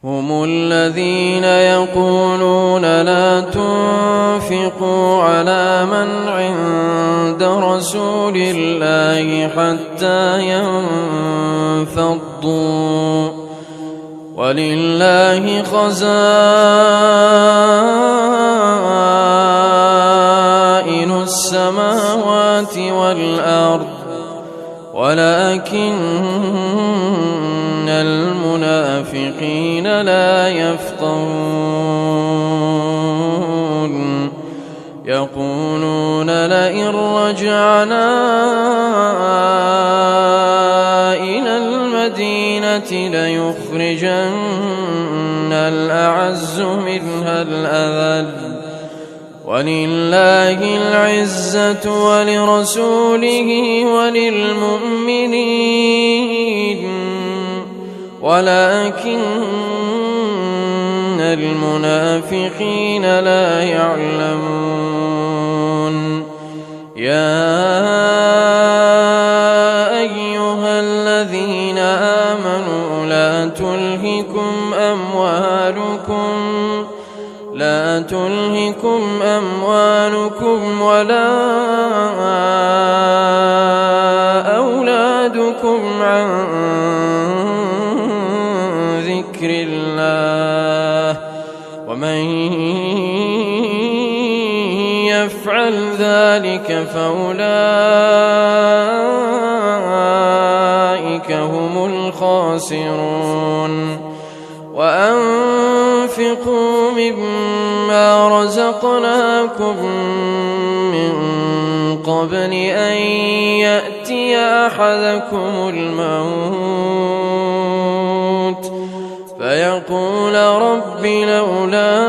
هم الذين يقولون لا تنفقوا على من عند رسول الله حتى ينفضوا ولله خزائن السماوات والأرض ولكن المنافقين لا يفقهون يقولون لئن رجعنا إلى المدينة ليخرجن الأعز منها الأذل ولله العزة ولرسوله وللمؤمنين ولكن المنافقين لا يعلمون يا أيها الذين آمنوا لا تلهكم أموالكم ولا أولادكم عن ذكر الله ومن يفعل ذلك فأولئك هم الخاسرون وأنفقوا مما رزقناكم من قبل أن يأتي أحدكم الموت فيقول رب لولا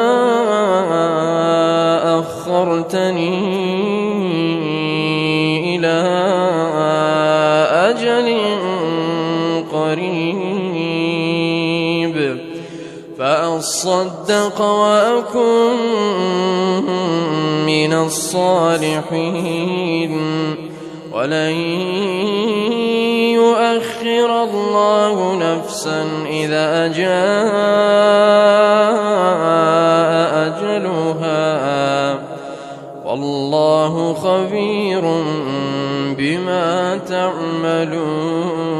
أخرتني إلى أجل قريب فأصدق وأكن من الصالحين ولن يؤخر الله نفسا إذا جاء أجلها والله خبير بما تعملون.